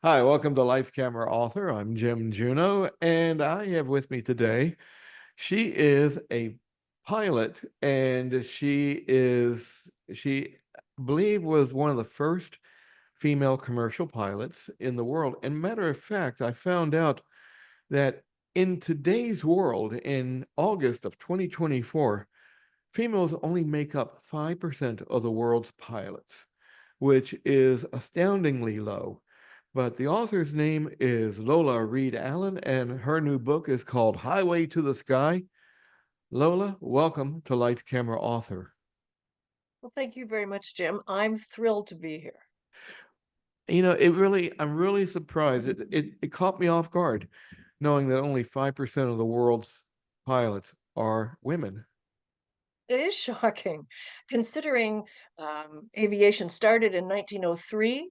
Hi, welcome to Lights Camera Author. I'm Jim Juno, and I have with me today, she is a pilot, and she I believe was one of the first female commercial pilots in the world. And matter of fact, I found out that in today's world, in August of 2024, females only make up 5% of the world's pilots, which is astoundingly low. But the author's name is Lola Reid Allin, and her new book is called Highway to the Sky. Lola, welcome to Lights Camera Author. Well, thank you very much, Jim. I'm thrilled to be here. I'm really surprised. It caught me off guard, knowing that only 5% of the world's pilots are women. It is shocking, considering aviation started in 1903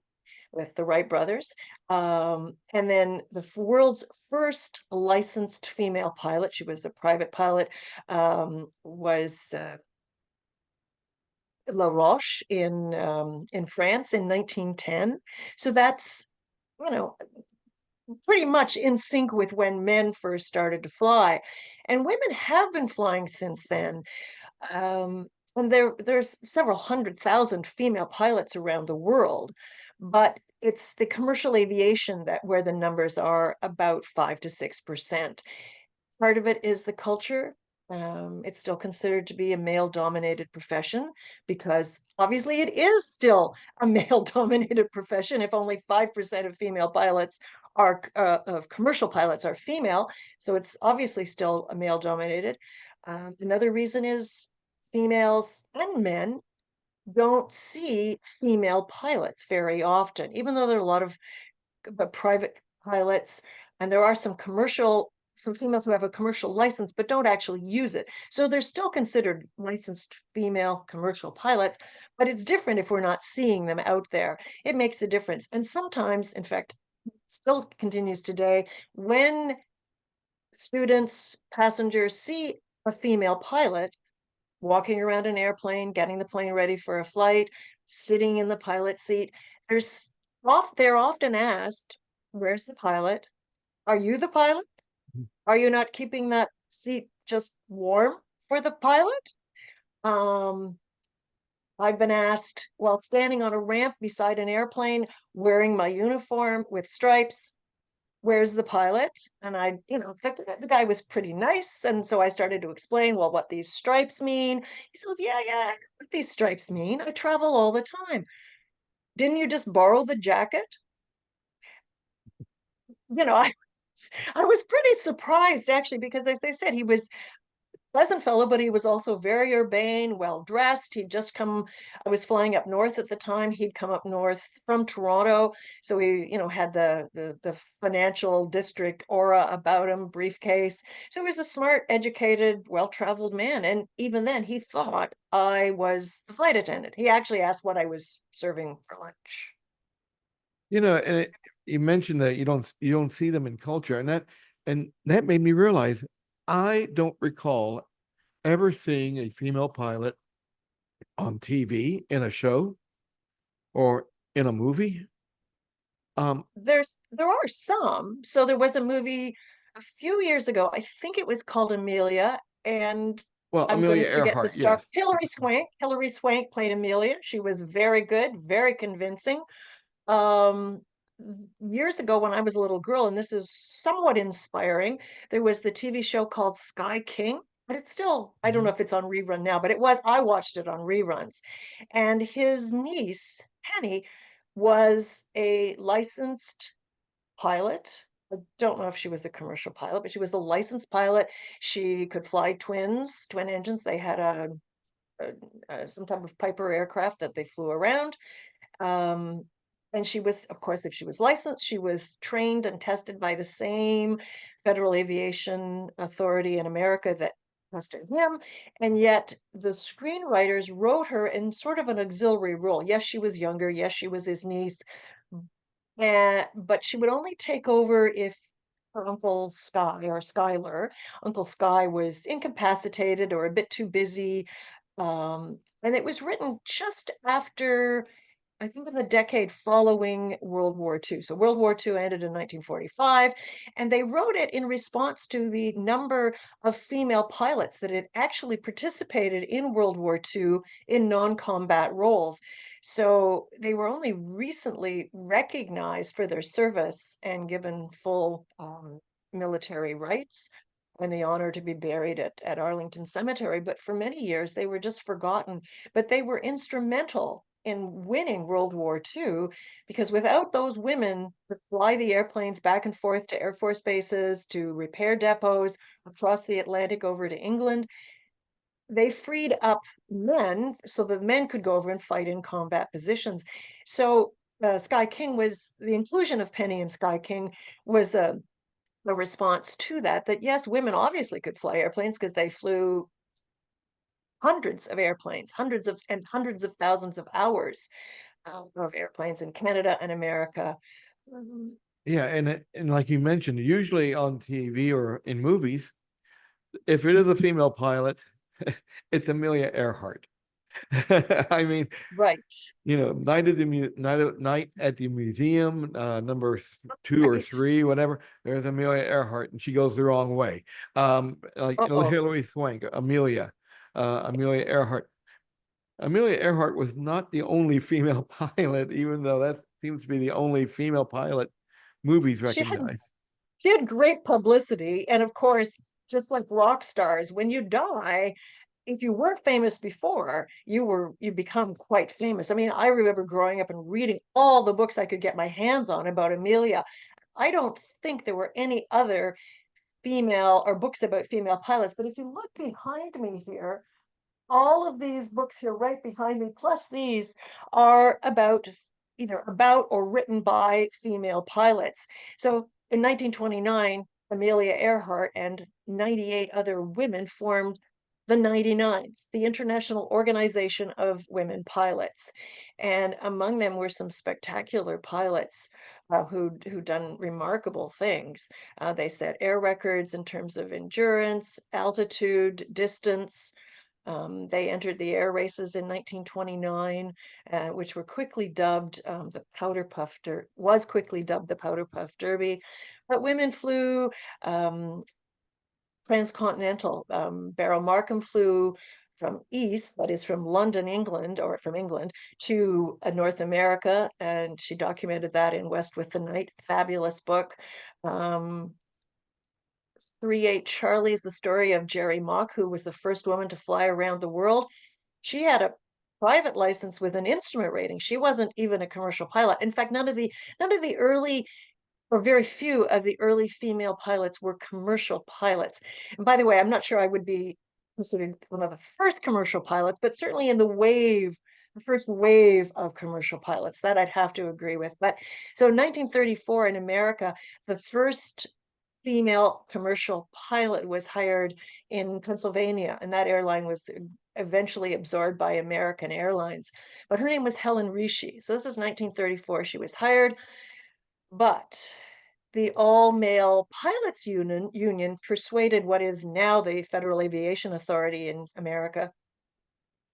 with the Wright brothers. And then the world's first licensed female pilot, she was a private pilot, was La Roche in France in 1910. So that's, you know, pretty much in sync with when men first started to fly. And women have been flying since then. Um, and there's several hundred thousand female pilots around the world, but it's the commercial aviation that where the numbers are about 5 to 6%. Part of it is the culture. It's still considered to be a male-dominated profession because obviously it is still a male-dominated profession if only 5% of female pilots are of commercial pilots are female. So it's obviously still a male-dominated. Another reason is females and men don't see female pilots very often, even though there are a lot of private pilots, and there are some females who have a commercial license but don't actually use it. So they're still considered licensed female commercial pilots, but it's different if we're not seeing them out there. It makes a difference. And sometimes, in fact, still continues today, when students, passengers see a female pilot walking around an airplane, getting the plane ready for a flight, sitting in the pilot seat, they're often asked, "Where's the pilot? Are you the pilot? Are you not keeping that seat just warm for the pilot?" Um, I've been asked while standing on a ramp beside an airplane wearing my uniform with stripes, "Where's the pilot?" And the guy was pretty nice. And so I started to explain, well, what these stripes mean. He says, "Yeah, yeah, I know what these stripes mean. I travel all the time. Didn't you just borrow the jacket?" You know, I was pretty surprised actually, because as I said, he was pleasant fellow, but he was also very urbane, well dressed. I was flying up north at the time. He'd come up north from Toronto. So he had the financial district aura about him, briefcase. So he was a smart, educated, well-traveled man. And even then, he thought I was the flight attendant. He actually asked what I was serving for lunch. You mentioned that you don't see them in culture, and that made me realize I don't recall ever seeing a female pilot on TV in a show or in a movie. Um, There are some. So there was a movie a few years ago. I think it was called Amelia, and well, I'm going Amelia to forget the Earhart, star. yes. Hilary Swank. Hilary Swank played Amelia. She was very good, very convincing. Um, Years ago when I was a little girl, and this is somewhat inspiring, there was the TV show called Sky King. But it's still, I don't know Mhm. if it's on rerun now, but I watched it on reruns. And his niece, Penny, was a licensed pilot. I don't know if she was a commercial pilot, but she was a licensed pilot. She could fly twin engines. They had some type of Piper aircraft that they flew around. Um, and she was, of course, if she was licensed, she was trained and tested by the same Federal Aviation Authority in America that tested him. And yet the screenwriters wrote her in sort of an auxiliary role. Yes, she was younger. Yes, she was his niece. But she would only take over if her Uncle Sky or Skylar, Uncle Sky was incapacitated or a bit too busy. And it was written just after. I think in the decade following World War II. So World War II ended in 1945, and they wrote it in response to the number of female pilots that had actually participated in World War II in non-combat roles. So they were only recently recognized for their service and given full military rights and the honor to be buried at Arlington Cemetery. But for many years, they were just forgotten. But they were instrumental in winning World War II because without those women to fly the airplanes back and forth to Air Force bases, to repair depots across the Atlantic over to England, they freed up men so the men could go over and fight in combat positions. So Sky King was the inclusion of Penny and Sky King was a response to that, that yes, women obviously could fly airplanes because they flew hundreds of airplanes, hundreds of thousands of hours of airplanes in Canada and America. Um, Yeah, and like you mentioned, usually on TV or in movies, if it is a female pilot, it's Amelia Earhart. I mean, right, Night at the Museum, number two or right. three, whatever. There's Amelia Earhart, and she goes the wrong way. Like Uh-oh. Hilary Swank, Amelia Earhart. Amelia Earhart was not the only female pilot, even though that seems to be the only female pilot movies She had recognize. she had great publicity, and of course, just like rock stars, when you die, if you weren't famous before, you become quite famous. I mean, I remember growing up and reading all the books I could get my hands on about Amelia. I don't think there were any other female or books about female pilots, but if you look behind me here, all of these books here right behind me, plus these, are about either about or written by female pilots. So in 1929, Amelia Earhart and 98 other women formed the 99s, the International Organization of Women Pilots. And among them were some spectacular pilots who done remarkable things. They set air records in terms of endurance, altitude, distance. They entered the air races in 1929, which were quickly dubbed was quickly dubbed the Powder Puff Derby. But women flew transcontinental. Beryl Markham flew from east, that is from London, England, or from England to North America, and she documented that in West with the Night, fabulous book. Um, 38 Charlie's the story of Jerry Mock, who was the first woman to fly around the world. She had a private license with an instrument rating. She wasn't even a commercial pilot. In fact, none of the early or very few of the early female pilots were commercial pilots. And by the way, I'm not sure I would be considered one of the first commercial pilots, but certainly in the first wave of commercial pilots, that I'd have to agree with. But so 1934 in America, the first female commercial pilot was hired in Pennsylvania, and that airline was eventually absorbed by American Airlines. But her name was Helen Ricci. So this is 1934. She was hired, but the all-male pilots union persuaded what is now the Federal Aviation Authority in America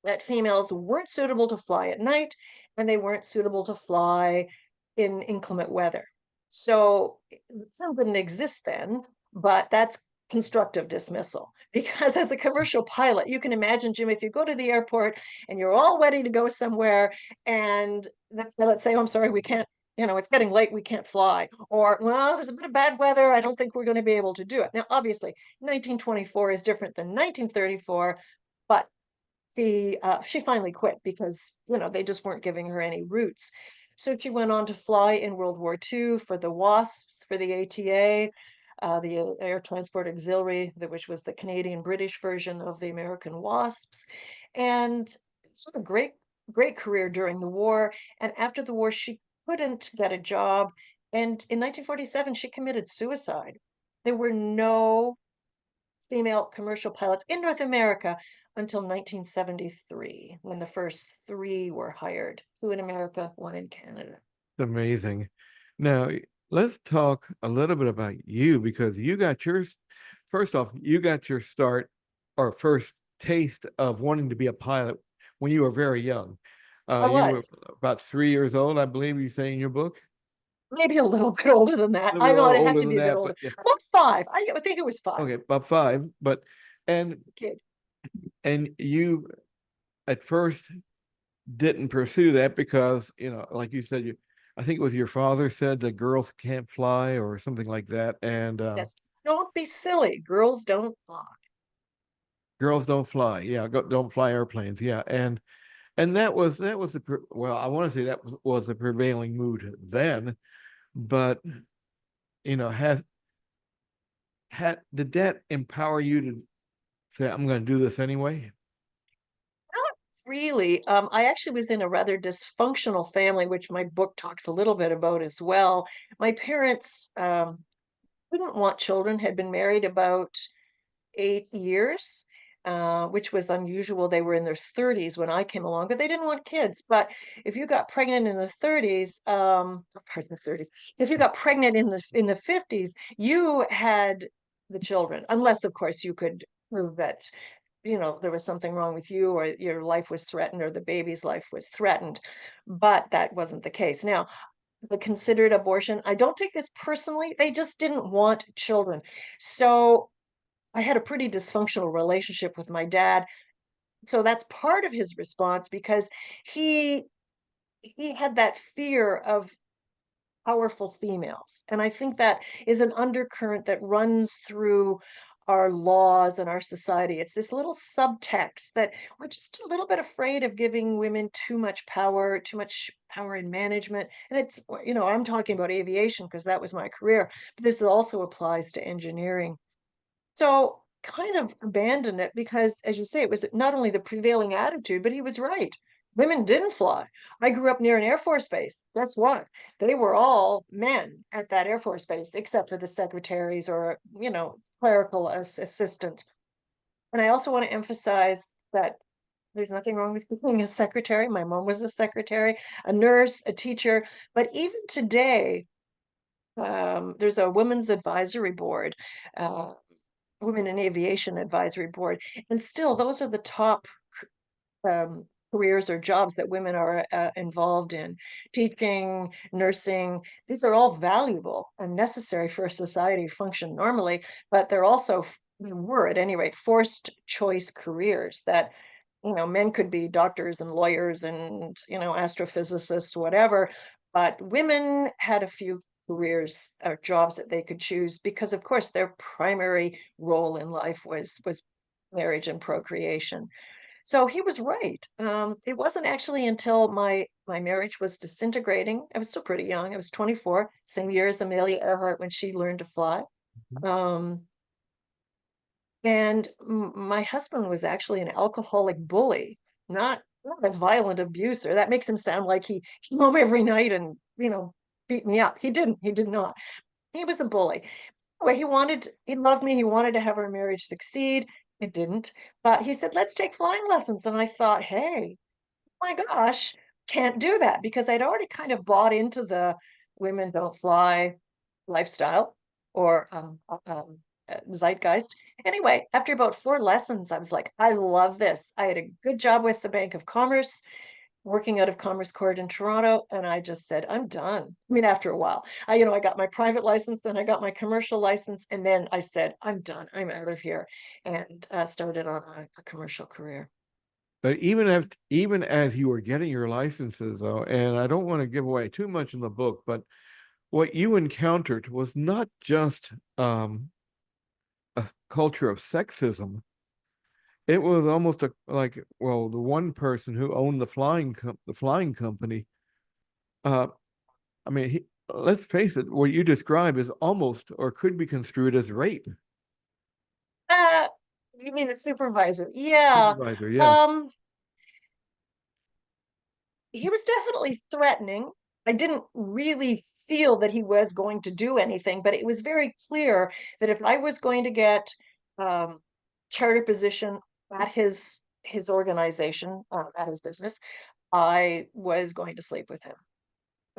that females weren't suitable to fly at night and they weren't suitable to fly in inclement weather. So the term didn't exist then, but that's constructive dismissal. Because as a commercial pilot, you can imagine, Jim, if you go to the airport and you're all ready to go somewhere, and the pilots say, "Oh, I'm sorry, we can't, it's getting late, we can't fly." Or, "Well, there's a bit of bad weather, I don't think we're going to be able to do it." Now, obviously, 1924 is different than 1934, but she finally quit because they just weren't giving her any routes. So she went on to fly in World War II for the WASPs, for the ATA, the Air Transport Auxiliary, which was the Canadian British version of the American WASPs, and it's a great career during the war. And after the war, she couldn't get a job, and in 1947 she committed suicide. There were no female commercial pilots in North America until 1973, when the first three were hired, two in America, one in Canada. It's amazing. Now, let's talk a little bit about you because you got yours. First off, you got your start or first taste of wanting to be a pilot when you were very young. I You were was. about 3 years old, I believe you say in your book. Maybe a little bit older than that. A I know little I'd have older to than be a bit that, older. but yeah. About five. I think it was five. Okay, about five. And Kid. you at first didn't pursue that because, like you said, I think it was your father said that girls can't fly or something like that. And Yes. Don't be silly. Girls don't fly. girls don't fly. Yeah, don't fly airplanes. Yeah. And that was well, I want to say that was the prevailing mood then, but did that empower you to say, I'm going to do this anyway? Not really. I actually was in a rather dysfunctional family, which my book talks a little bit about as well. My parents didn't want children, had been married about 8 years, which was unusual. They were in their 30s when I came along, but they didn't want kids. But if you got pregnant in the 30s, pardon the 30s, if you got pregnant in the 50s, you had the children, unless of course you could prove that, there was something wrong with you or your life was threatened or the baby's life was threatened. But that wasn't the case. Now, the considered abortion, I don't take this personally. They just didn't want children. So I had a pretty dysfunctional relationship with my dad. So that's part of his response because he he had that fear of powerful females. And I think that is an undercurrent that runs through our laws and our society. It's this little subtext that we're just a little bit afraid of giving women too much power in management. And I'm talking about aviation because that was my career, but this also applies to engineering. So, kind of abandoned it because, as you say, it was not only the prevailing attitude, but he was right. Women didn't fly. I grew up near an Air Force base. Guess what? They were all men at that Air Force base, except for the secretaries or, clerical assistant. And I also want to emphasize that there's nothing wrong with being a secretary. My mom was a secretary, a nurse, a teacher. But even today, there's a women's advisory board. Uh, Women in Aviation Advisory Board, and still those are the top careers or jobs that women are involved in. Teaching, nursing, these are all valuable and necessary for a society to function normally, but they're also, they were at any rate, forced choice careers that, men could be doctors and lawyers and, astrophysicists, whatever, but women had a few careers or jobs that they could choose because of course their primary role in life was marriage and procreation. So he was right. It wasn't actually until my marriage was disintegrating. I was still pretty young. I was 24, same year as Amelia Earhart when she learned to fly. Um, and my husband was actually an alcoholic bully, not a violent abuser. That makes him sound like he came home every night and, beat me up. He didn't. He did not. He was a bully. Anyway, he loved me. He wanted to have our marriage succeed. It didn't. But he said, let's take flying lessons. And I thought, hey, my gosh, can't do that because I'd already kind of bought into the women don't fly lifestyle or zeitgeist. Anyway, after about 4 lessons, I was like, I love this. I had a good job with the Bank of Commerce, working out of Commerce Court in Toronto, and I just said, I'm done. I mean, after a while, I got my private license, then I got my commercial license, and then I said, I'm done. I'm out of here, and started on a commercial career. But even as you were getting your licenses, though, and I don't want to give away too much in the book, but what you encountered was not just a culture of sexism. It was almost well, the one person who owned the flying company. Uh, I mean, let's face it, what you describe is almost or could be construed as rape. Uh, you mean the supervisor? Yeah. Supervisor, yes. Um, he was definitely threatening. I didn't really feel that he was going to do anything, but it was very clear that if I was going to get um, charter position at his organization, at his business, I was going to sleep with him.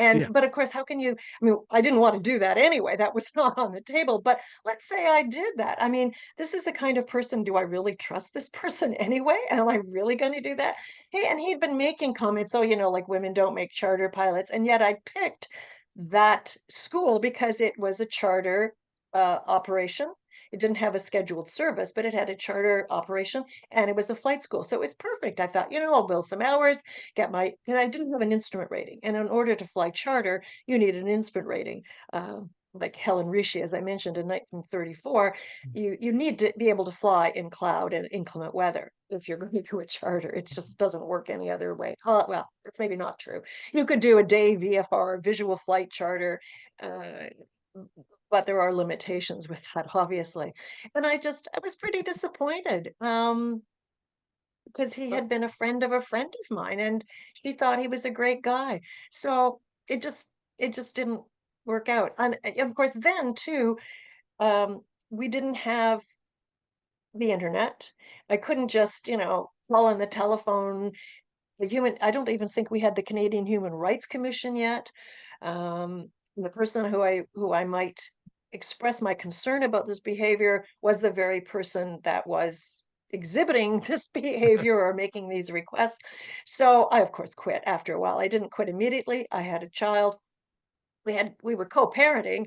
And Yeah. but of course, how can you I mean, I didn't want to do that anyway. That was not on the table. But let's say I did that. I mean, this is the kind of person, do I really trust this person anyway? Am I really going to do that? Hey, and he'd been making comments, oh, like women don't make charter pilots. And yet I picked that school because it was a charter operation. It didn't have a scheduled service, but it had a charter operation and it was a flight school. So it was perfect. I thought, I'll bill some hours, because I didn't have an instrument rating. And in order to fly charter, you need an instrument rating. Like Helen Rishi, as I mentioned in 1934, you need to be able to fly in cloud and inclement weather if you're going to do a charter. It just doesn't work any other way. Well, that's maybe not true. You could do a day VFR, visual flight charter, uh, but there are limitations with that, obviously. And I was pretty disappointed. Because he Uh, had been a friend of a friend of mine and she thought he was a great guy. So it just didn't work out. And of course, then too, we didn't have the internet. I couldn't just, call on the telephone. I don't even think we had the Canadian Human Rights Commission yet. The person who I might express my concern about this behavior was the very person that was exhibiting this behavior or making these requests. So I, of course, quit after a while. I didn't quit immediately. I had a child. We were co-parenting,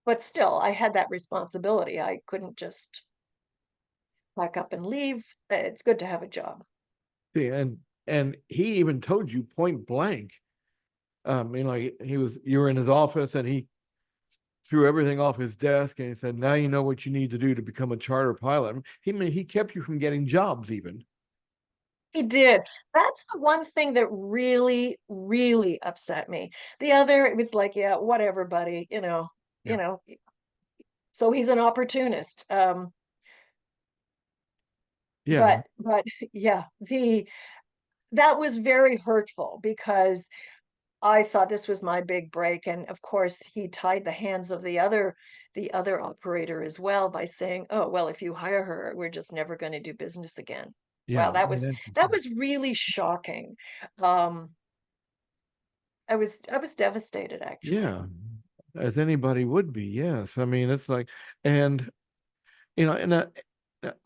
but still I had that responsibility. I couldn't just pack up and leave. It's good to have a job. see, and he even told you point blank. Like you were in his office and he threw everything off his desk and he said, "Now you know what you need to do to become a charter pilot." He kept you from getting jobs even. He did. That's the one thing that really, really upset me. The other, it was like, yeah, whatever, buddy, Yeah. you know. So he's an opportunist. Yeah. But yeah, the that was very hurtful because I thought this was my big break, and of course he tied the hands of the other operator as well by saying, "Oh, well, if you hire her, we're just never going to do business again." Wow, Yeah. That's that was really shocking. Um, I was devastated actually. yeah. As anybody would be. Yes. I mean, it's like, and and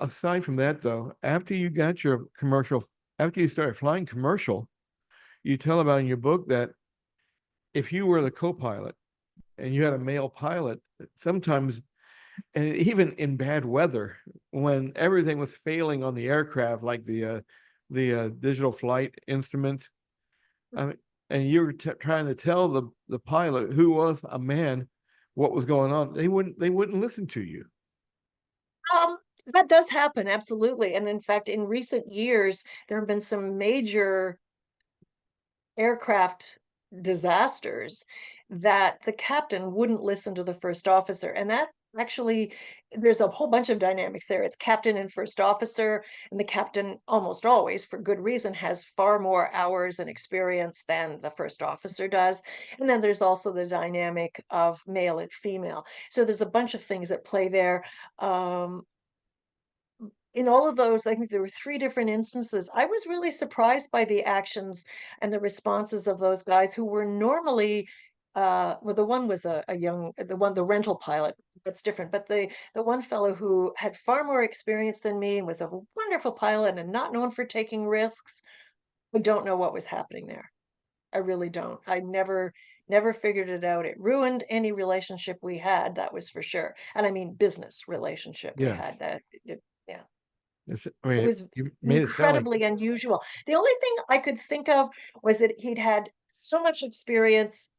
aside from that, though, after you got your commercial, after you started flying commercial, you tell about in your book that if you were the co-pilot and you had a male pilot, sometimes, and even in bad weather, when everything was failing on the aircraft, like the digital flight instruments, I mean, and you were trying to tell the pilot, who was a man, what was going on, they wouldn't listen to you. Um, that does happen, absolutely. And in fact, in recent years, there have been some major aircraft disasters that the captain wouldn't listen to the first officer. And that actually, there's a whole bunch of dynamics there. It's captain and first officer, and the captain almost always, for good reason, has far more hours and experience than the first officer does. And then there's also the dynamic of male and female. So there's a bunch of things at play there. Um, in all of those, I think there were 3 different instances. I was really surprised by the actions and the responses of those guys who were normally, well, the one was the rental pilot, that's different, but the one fellow who had far more experience than me and was a wonderful pilot and not known for taking risks, I don't know what was happening there. I really don't. I never figured it out. It ruined any relationship we had, that was for sure. And I mean business relationship we had Yes. yeah. I It mean, was you made it sound like, incredibly unusual. The only thing I could think of was that he'd had so much experience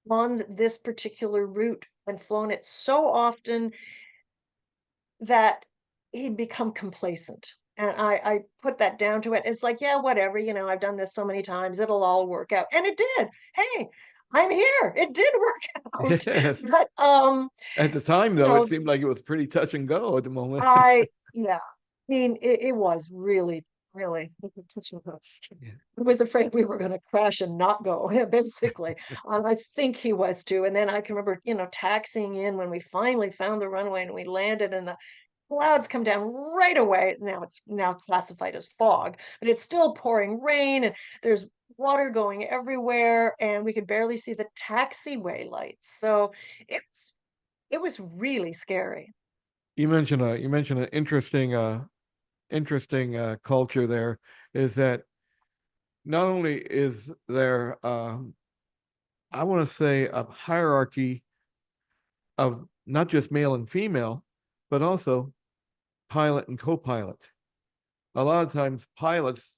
on this particular route and flown it so often that he'd become complacent. And I put that down to it. It's like, yeah, whatever, I've done this so many times, it'll all work out. And it did. Hey, I'm here. It did work out. yes. But At the time, you though, it know, seemed like it was pretty touch and go at the moment. yeah. I mean, it was really, really touch and go. Yeah. I was afraid we were gonna crash and not go, basically, and I think he was too, and then I can remember, taxiing in when we finally found the runway and we landed and the clouds come down right away. Now it's now classified as fog, but it's still pouring rain and there's water going everywhere, and we could barely see the taxiway lights. So it's it was really scary. You mentioned an interesting culture there is that not only is there I want to say a hierarchy of not just male and female, but also pilot and co-pilot. A lot of times pilots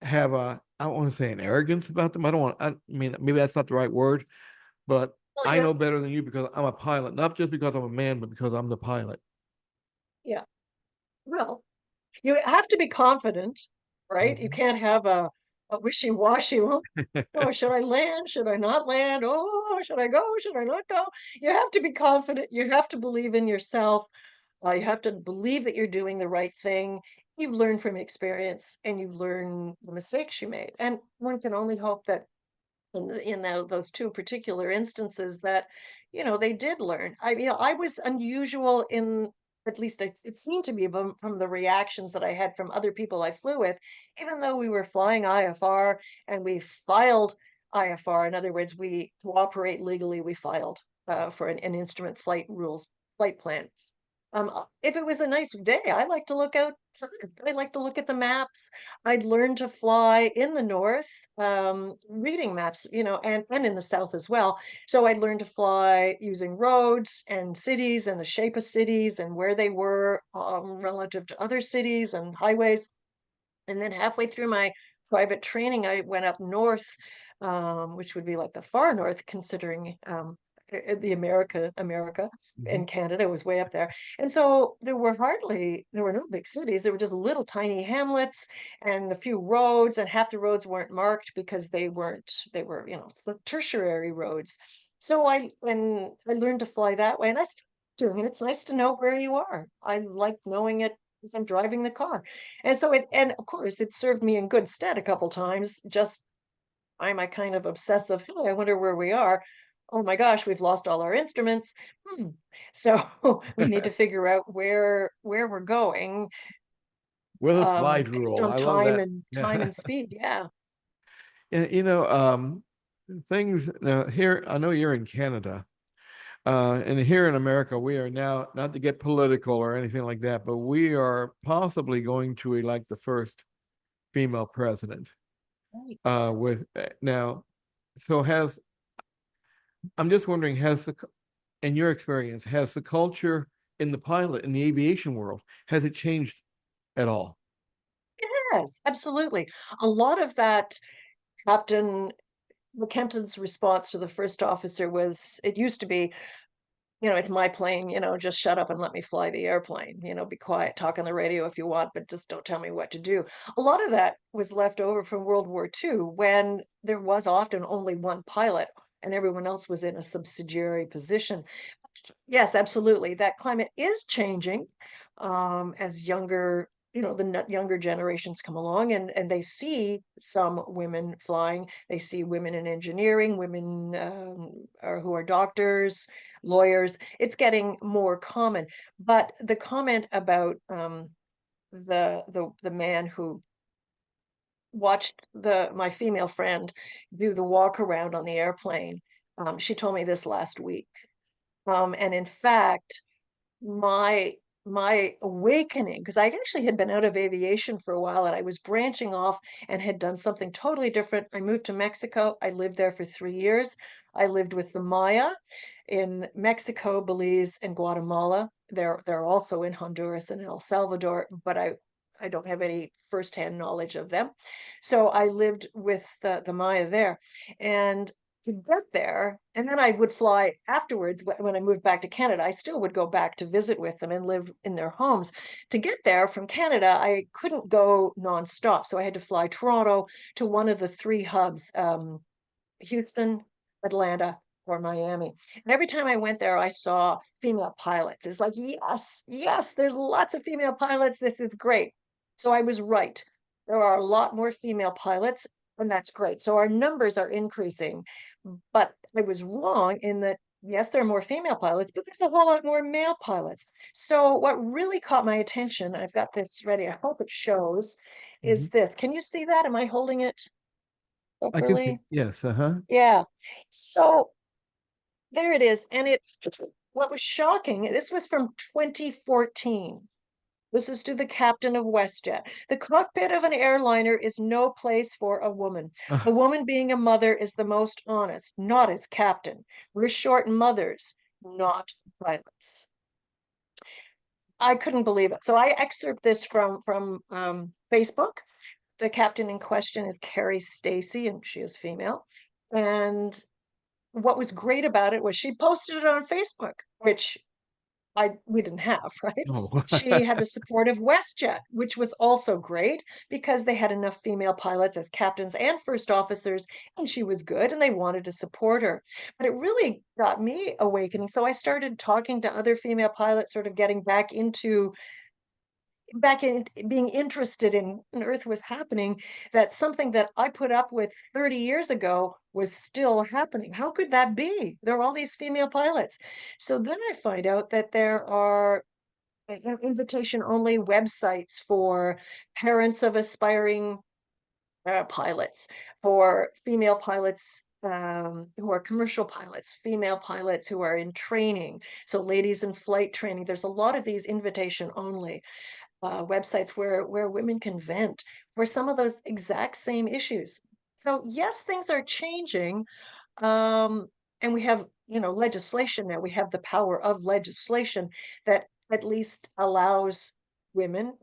have a I don't want to say an arrogance about them. I mean maybe that's not the right word, but Well, I know yes, better than you because I'm a pilot, not just because I'm a man, but because I'm the pilot. yeah. Well, you have to be confident, right? You Mhm. can't have a wishy-washy, "Well, oh, should I land? Should I not land? Oh, should I go? Should I not go?" You have to be confident. You have to believe in yourself. You have to believe that you're doing the right thing. You learn from experience and you learn the mistakes you made. And one can only hope that those two particular instances that, they did learn. I was unusual in, at least it seemed to be from the reactions that I had from other people I flew with, even though we were flying IFR and we filed IFR. In other words, we to operate legally, we filed for an instrument flight rules flight plan. If it was a nice day, I like to look outside. I like to look at the maps. I'd learn to fly in the north, reading maps, and in the south as well. So I'd learn to fly using roads and cities and the shape of cities and where they were relative to other cities and highways. And then halfway through my private training, I went up north, which would be like the far north, considering the America Mhm. and Canada was way up there. And so there were no big cities. There were just little tiny hamlets and a few roads, and half the roads weren't marked because they were, the tertiary roads. So I learned to fly that way, and I still doing it. It's nice to know where you are. I like knowing it because I'm driving the car. And of course, it served me in good stead a couple times. Just I'm a kind of obsessive, "Hey, I wonder where we are. Oh my gosh, we've lost all our instruments. Hmm. So we need to figure out where we're going, With a slide based rule. on I love time that. and time Yeah. and speed. Yeah. And things now here, I know you're in Canada. And here in America, we are now, not to get political or anything like that, but we are possibly going to elect the first female president. Right. With now, so has I'm just wondering, in your experience, has the culture in the pilot in the aviation world has it changed at all? Yes, absolutely. A lot of that captain the captain's response to the first officer was, it used to be, it's my plane, just shut up and let me fly the airplane, be quiet, talk on the radio if you want, but just don't tell me what to do. A lot of that was left over from World War II when there was often only one pilot and everyone else was in a subsidiary position. Yes, absolutely. That climate is changing as younger generations come along and they see some women flying. They see women in engineering, women who are doctors, lawyers. It's getting more common. But the comment about the man who watched the my female friend do the walk around on the airplane, she told me this last week. And in fact, my my awakening, because I actually had been out of aviation for a while and I was branching off and had done something totally different. I moved to Mexico. I lived there for 3 years. I lived with the Maya in Mexico, Belize, and Guatemala. They're also in Honduras and El Salvador, but I don't have any firsthand knowledge of them. So I lived with the Maya there. And to get there, and then I would fly afterwards when I moved back to Canada. I still would go back to visit with them and live in their homes. To get there from Canada, I couldn't go nonstop, so I had to fly Toronto to one of the three hubs, Houston, Atlanta, or Miami. And every time I went there, I saw female pilots. It's like, yes, yes, there's lots of female pilots. This is great. So I was right. There are a lot more female pilots, and that's great. So our numbers are increasing. But I was wrong in that, yes, there are more female pilots, but there's a whole lot more male pilots. So what really caught my attention, I've got this ready, I hope it shows, is Mhm. this. Can you see that? Am I holding it? I can see. Properly. Yes. Uh-huh. Yeah. So there it is. And what was shocking, this was from 2014. This is to the captain of WestJet. The cockpit of an airliner is no place for a woman. A Ah, woman being a mother is the most honest, not as captain. We're short mothers, not pilots. I couldn't believe it. So I excerpt this from Facebook. The captain in question is Carrie Stacy, and she is female. And what was great about it was she posted it on Facebook, which we didn't have, right? oh. She had the support of WestJet, which was also great because they had enough female pilots as captains and first officers, and she was good, and they wanted to support her. But it really got me awakening. So I started talking to other female pilots, sort of getting back in being interested in when Earth was happening, that something that I put up with 30 years ago was still happening. How could that be? There are all these female pilots. So then I find out that there are invitation only websites for parents of aspiring pilots, for female pilots who are commercial pilots, female pilots who are in training. So ladies in flight training. There's a lot of these invitation only websites where women can vent for some of those exact same issues. So yes, things are changing, um, and we have, legislation now. We have the power of legislation that at least allows women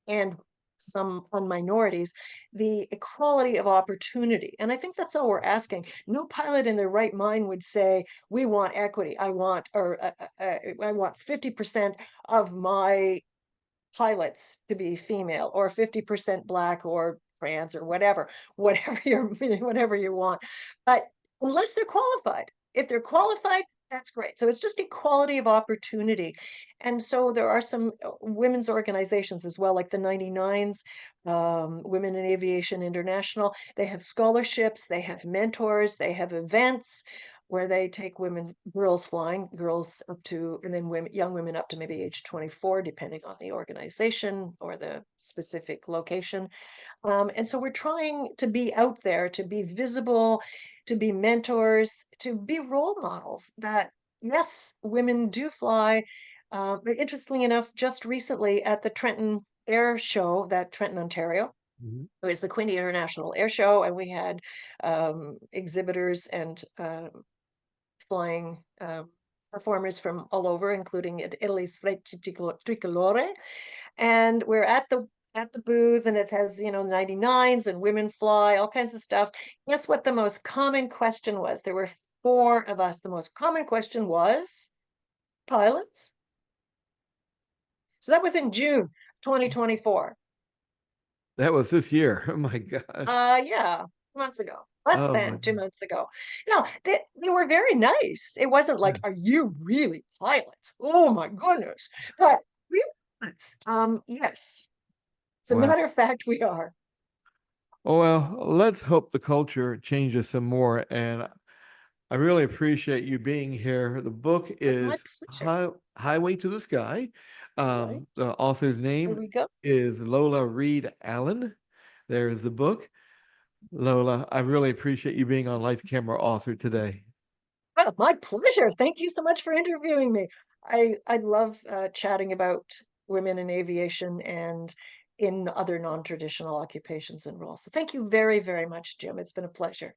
and some on minorities the equality of opportunity. And I think that's all we're asking. No pilot in their right mind would say, "We want equity. I want 50% of my pilots to be female or 50% black or trans or whatever, whatever you're whatever you want. But unless they're qualified. If they're qualified, that's great. So it's just equality of opportunity. And so there are some women's organizations as well, like the 99s, Women in Aviation International. They have scholarships, they have mentors, they have events where they take girls flying, girls up to, and then young women up to maybe age 24, depending on the organization or the specific location. And so we're trying to be out there, to be visible, to be mentors, to be role models that, yes, women do fly. But interestingly enough, just recently at the Trenton Air Show, that Trenton, Ontario, Mhm. it was the Quinte International Air Show, and we had exhibitors and flying performers from all over, including Italy's Tricolore. And we're at the booth, and it has 99s and women fly, all kinds of stuff. Guess what the most common question was? There were four of us. The most common question was pilots. So that was in June 2024. That was this year. Oh my gosh. Yeah, 2 months ago. Less Oh my. than 2 months ago. No, they were very nice. It wasn't Yeah. like, "Are you really pilots? Oh my goodness." But we pilots. Yes. As a Wow. matter of fact, we are. Oh, well, let's hope the culture changes some more. And I really appreciate you being here. The book It's my is pleasure. Highway to the Sky. All right. The author's Here name we go. is Lola Reid Allin. There's the book. Lola, I really appreciate you being on Light Camera Author today. Well, my pleasure. Thank you so much for interviewing me. I love chatting about women in aviation and in other non-traditional occupations and roles. So thank you very, very much, Jim. It's been a pleasure.